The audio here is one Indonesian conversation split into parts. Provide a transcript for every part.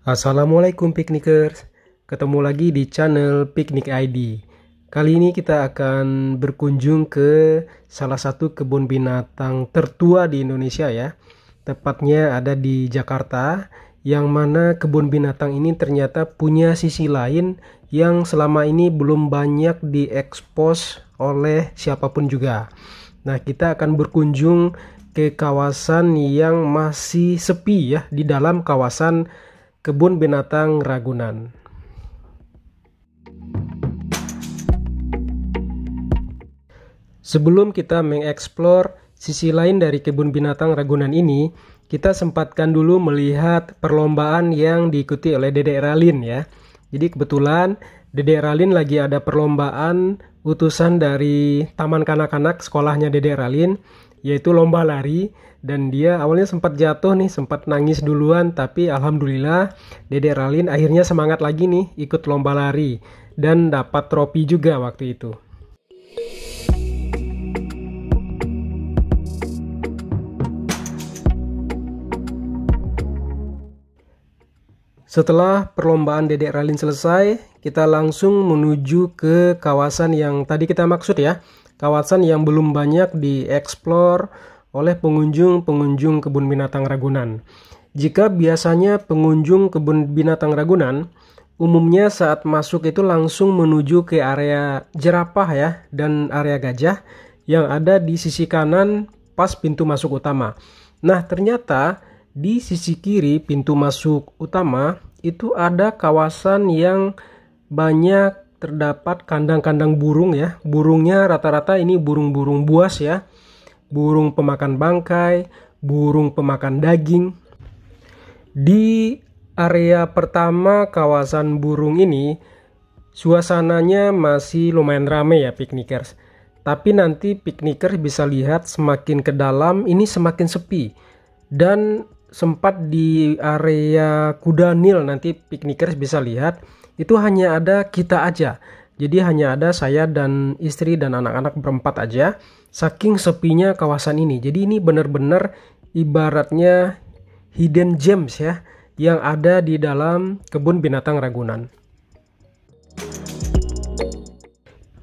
Assalamualaikum piknikers, ketemu lagi di channel Piknik ID. Kali ini kita akan berkunjung ke salah satu kebun binatang tertua di Indonesia ya. Tepatnya ada di Jakarta, yang mana kebun binatang ini ternyata punya sisi lain yang selama ini belum banyak diekspos oleh siapapun juga. Nah, kita akan berkunjung ke kawasan yang masih sepi ya, di dalam kawasan Kebun Binatang Ragunan. Sebelum kita mengeksplor sisi lain dari Kebun Binatang Ragunan ini, kita sempatkan dulu melihat perlombaan yang diikuti oleh Dedek Ralin ya. Jadi kebetulan Dedek Ralin lagi ada perlombaan utusan dari taman kanak-kanak sekolahnya Dedek Ralin, yaitu lomba lari. Dan dia awalnya sempat jatuh nih, sempat nangis duluan, tapi alhamdulillah Dedek Ralin akhirnya semangat lagi nih ikut lomba lari dan dapat trofi juga waktu itu. Setelah perlombaan Dedek Ralin selesai, kita langsung menuju ke kawasan yang tadi kita maksud ya, kawasan yang belum banyak dieksplor oleh pengunjung Kebun Binatang Ragunan. Jika biasanya pengunjung Kebun Binatang Ragunan umumnya saat masuk itu langsung menuju ke area jerapah ya dan area gajah yang ada di sisi kanan pas pintu masuk utama. Nah, ternyata di sisi kiri pintu masuk utama itu ada kawasan yang banyak terdapat kandang-kandang burung ya. Burungnya rata-rata ini burung-burung buas ya. Burung pemakan bangkai, burung pemakan daging. Di area pertama kawasan burung ini, suasananya masih lumayan ramai ya piknikers. Tapi nanti piknikers bisa lihat semakin ke dalam ini semakin sepi. Dan sempat di area Kuda Nil nanti piknikers bisa lihat, itu hanya ada kita aja. Jadi hanya ada saya dan istri dan anak-anak berempat aja. Saking sepinya kawasan ini. Jadi ini benar-benar ibaratnya hidden gems ya, yang ada di dalam Kebun Binatang Ragunan.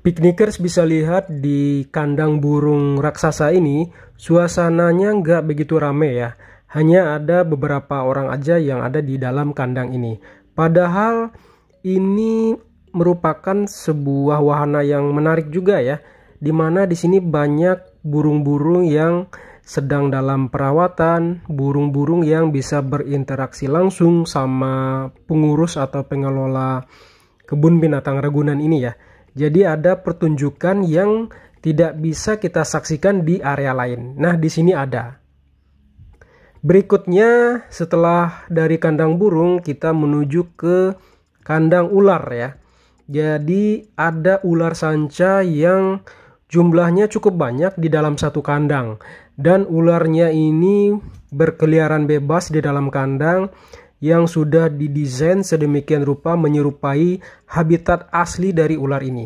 Piknikers bisa lihat di kandang burung raksasa ini, suasananya nggak begitu ramai ya. Hanya ada beberapa orang aja yang ada di dalam kandang ini. Padahal ini merupakan sebuah wahana yang menarik juga ya, dimana di sini banyak burung-burung yang sedang dalam perawatan, burung-burung yang bisa berinteraksi langsung sama pengurus atau pengelola Kebun Binatang Ragunan ini ya. Jadi ada pertunjukan yang tidak bisa kita saksikan di area lain. Nah, di sini ada. Berikutnya setelah dari kandang burung kita menuju ke kandang ular ya. Jadi ada ular sanca yang jumlahnya cukup banyak di dalam satu kandang. Dan ularnya ini berkeliaran bebas di dalam kandang yang sudah didesain sedemikian rupa menyerupai habitat asli dari ular ini.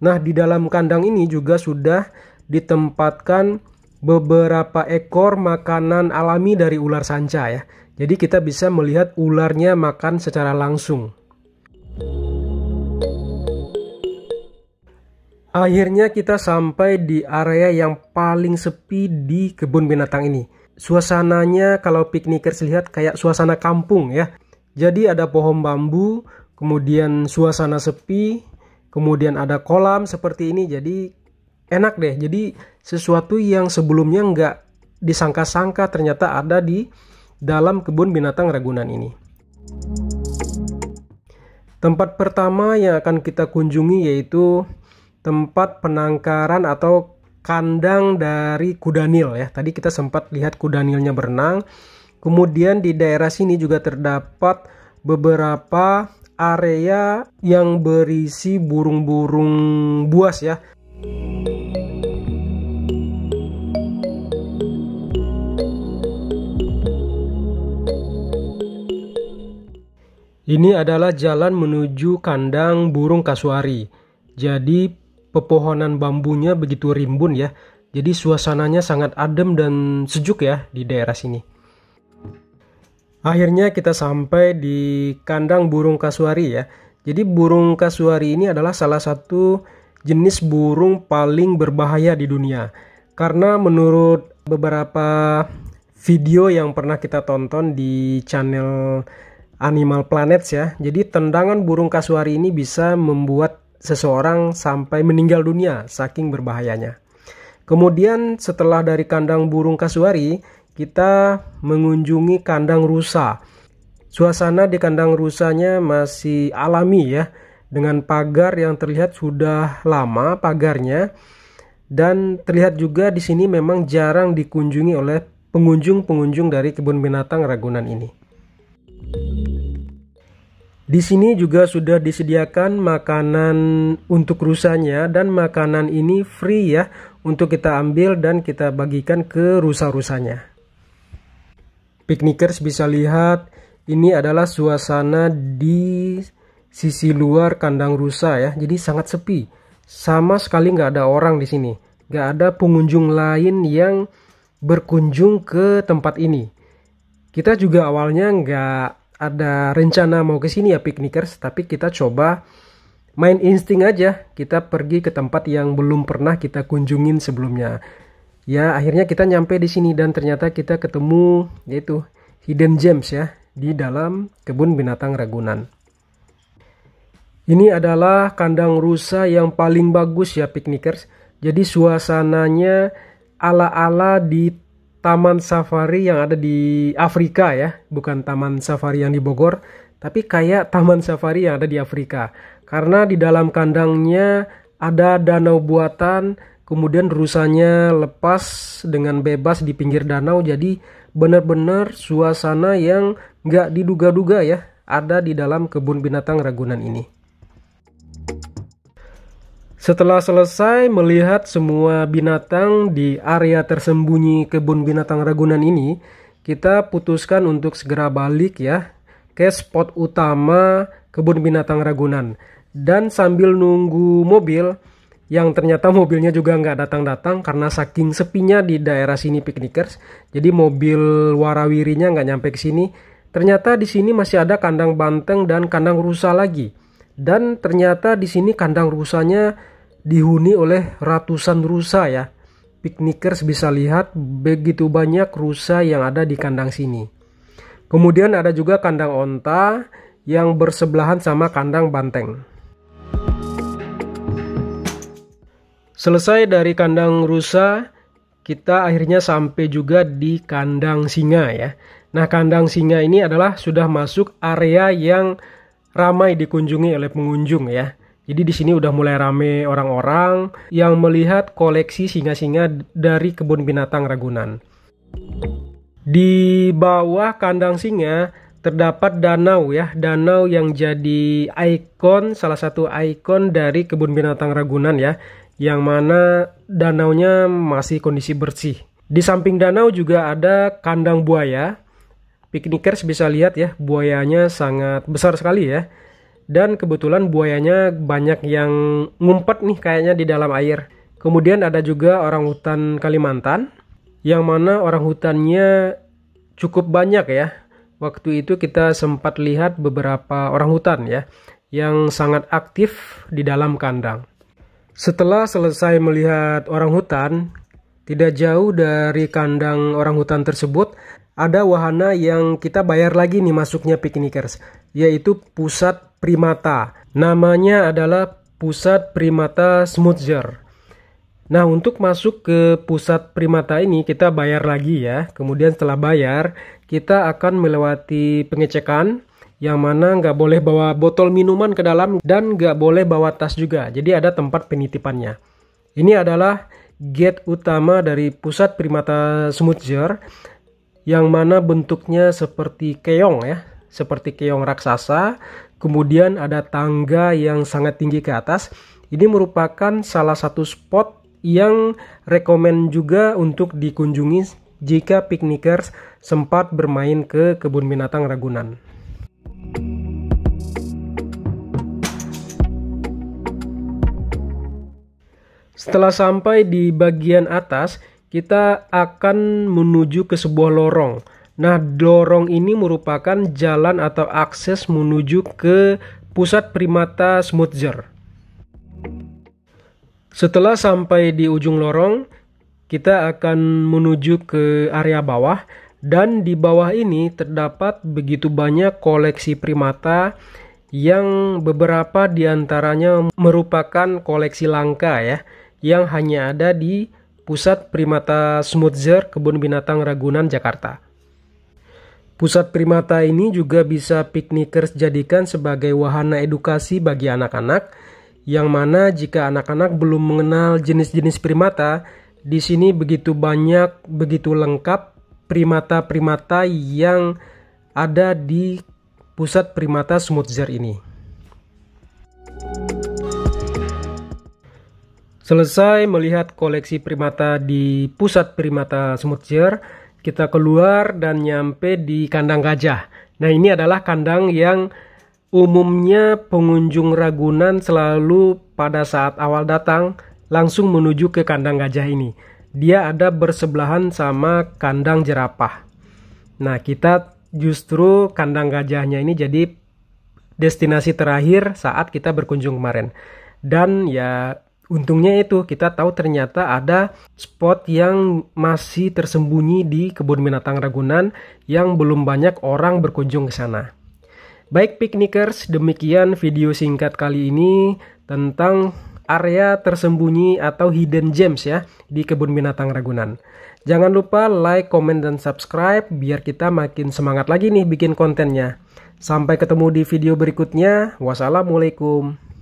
Nah, di dalam kandang ini juga sudah ditempatkan beberapa ekor makanan alami dari ular sanca ya. Jadi kita bisa melihat ularnya makan secara langsung. Akhirnya kita sampai di area yang paling sepi di kebun binatang ini. Suasananya kalau piknikers lihat kayak suasana kampung ya. Jadi ada pohon bambu, kemudian suasana sepi, kemudian ada kolam seperti ini. Jadi enak deh. Jadi sesuatu yang sebelumnya nggak disangka-sangka ternyata ada di dalam kebun binatang Ragunan ini. Tempat pertama yang akan kita kunjungi yaitu tempat penangkaran atau kandang dari kuda Nil ya. Tadi kita sempat lihat kuda Nilnya berenang. Kemudian di daerah sini juga terdapat beberapa area yang berisi burung-burung buas ya. Ini adalah jalan menuju kandang burung kasuari. Jadi pepohonan bambunya begitu rimbun ya. Jadi suasananya sangat adem dan sejuk ya di daerah sini. Akhirnya kita sampai di kandang burung kasuari ya. Jadi burung kasuari ini adalah salah satu jenis burung paling berbahaya di dunia. Karena menurut beberapa video yang pernah kita tonton di channel Animal Planet ya. Jadi tendangan burung kasuari ini bisa membuat seseorang sampai meninggal dunia saking berbahayanya. Kemudian setelah dari kandang burung kasuari, kita mengunjungi kandang rusa. Suasana di kandang rusanya masih alami ya, dengan pagar yang terlihat sudah lama pagarnya, dan terlihat juga di sini memang jarang dikunjungi oleh pengunjung-pengunjung dari kebun binatang Ragunan ini. Di sini juga sudah disediakan makanan untuk rusanya, dan makanan ini free ya untuk kita ambil dan kita bagikan ke rusa-rusanya. Piknikers bisa lihat ini adalah suasana di sisi luar kandang rusa ya. Jadi sangat sepi. Sama sekali nggak ada orang di sini. Nggak ada pengunjung lain yang berkunjung ke tempat ini. Kita juga awalnya nggak ada rencana mau ke sini ya piknikers. Tapi kita coba main insting aja. Kita pergi ke tempat yang belum pernah kita kunjungin sebelumnya. Ya akhirnya kita nyampe di sini dan ternyata kita ketemu yaitu hidden gems ya di dalam kebun binatang Ragunan. Ini adalah kandang rusa yang paling bagus ya piknikers. Jadi suasananya ala-ala di taman safari yang ada di Afrika ya, bukan taman safari yang di Bogor, tapi kayak taman safari yang ada di Afrika. Karena di dalam kandangnya ada danau buatan. Kemudian rusanya lepas dengan bebas di pinggir danau. Jadi benar-benar suasana yang nggak diduga-duga ya ada di dalam kebun binatang Ragunan ini. Setelah selesai melihat semua binatang di area tersembunyi kebun binatang Ragunan ini, kita putuskan untuk segera balik ya ke spot utama kebun binatang Ragunan. Dan sambil nunggu mobil, yang ternyata mobilnya juga nggak datang-datang karena saking sepinya di daerah sini piknikers. Jadi mobil warawirinya nggak nyampe ke sini. Ternyata di sini masih ada kandang banteng dan kandang rusa lagi. Dan ternyata di sini kandang rusanya dihuni oleh ratusan rusa ya. Piknikers bisa lihat begitu banyak rusa yang ada di kandang sini. Kemudian ada juga kandang onta yang bersebelahan sama kandang banteng. Selesai dari kandang rusa, kita akhirnya sampai juga di kandang singa ya. Nah, kandang singa ini adalah sudah masuk area yang ramai dikunjungi oleh pengunjung ya. Jadi di sini udah mulai ramai orang-orang yang melihat koleksi singa-singa dari kebun binatang Ragunan. Di bawah kandang singa terdapat danau ya, danau yang jadi ikon, salah satu ikon dari kebun binatang Ragunan ya. Yang mana danaunya masih kondisi bersih. Di samping danau juga ada kandang buaya. Piknikers bisa lihat ya, buayanya sangat besar sekali ya. Dan kebetulan buayanya banyak yang ngumpet nih kayaknya di dalam air. Kemudian ada juga orangutan Kalimantan, yang mana orangutannya cukup banyak ya. Waktu itu kita sempat lihat beberapa orangutan ya, yang sangat aktif di dalam kandang. Setelah selesai melihat orangutan, tidak jauh dari kandang orangutan tersebut ada wahana yang kita bayar lagi nih masuknya piknikers, yaitu pusat primata. Namanya adalah pusat primata Smootser. Nah, untuk masuk ke pusat primata ini kita bayar lagi ya. Kemudian setelah bayar, kita akan melewati pengecekan, yang mana nggak boleh bawa botol minuman ke dalam dan nggak boleh bawa tas juga. Jadi ada tempat penitipannya. Ini adalah gate utama dari pusat primata Smootser, yang mana bentuknya seperti keong ya, seperti keong raksasa. Kemudian ada tangga yang sangat tinggi ke atas. Ini merupakan salah satu spot yang rekomen juga untuk dikunjungi jika piknikers sempat bermain ke kebun binatang Ragunan. Setelah sampai di bagian atas, kita akan menuju ke sebuah lorong. Nah, lorong ini merupakan jalan atau akses menuju ke pusat primata Smootser. Setelah sampai di ujung lorong, kita akan menuju ke area bawah, dan di bawah ini terdapat begitu banyak koleksi primata yang beberapa diantaranya merupakan koleksi langka ya, yang hanya ada di Pusat Primata Smootser, Kebun Binatang Ragunan, Jakarta. Pusat primata ini juga bisa piknikers jadikan sebagai wahana edukasi bagi anak-anak, yang mana jika anak-anak belum mengenal jenis-jenis primata, di sini begitu banyak, begitu lengkap primata-primata yang ada di Pusat Primata Smootser ini. Selesai melihat koleksi primata di Pusat Primata Smootser, kita keluar dan nyampe di kandang gajah. Nah, ini adalah kandang yang umumnya pengunjung Ragunan selalu pada saat awal datang langsung menuju ke kandang gajah ini. Dia ada bersebelahan sama kandang jerapah. Nah, kita justru kandang gajahnya ini jadi destinasi terakhir saat kita berkunjung kemarin. Dan ya, untungnya itu kita tahu ternyata ada spot yang masih tersembunyi di Kebun Binatang Ragunan yang belum banyak orang berkunjung ke sana. Baik piknikers, demikian video singkat kali ini tentang area tersembunyi atau hidden gems ya di Kebun Binatang Ragunan. Jangan lupa like, komen, dan subscribe biar kita makin semangat lagi nih bikin kontennya. Sampai ketemu di video berikutnya. Wassalamualaikum.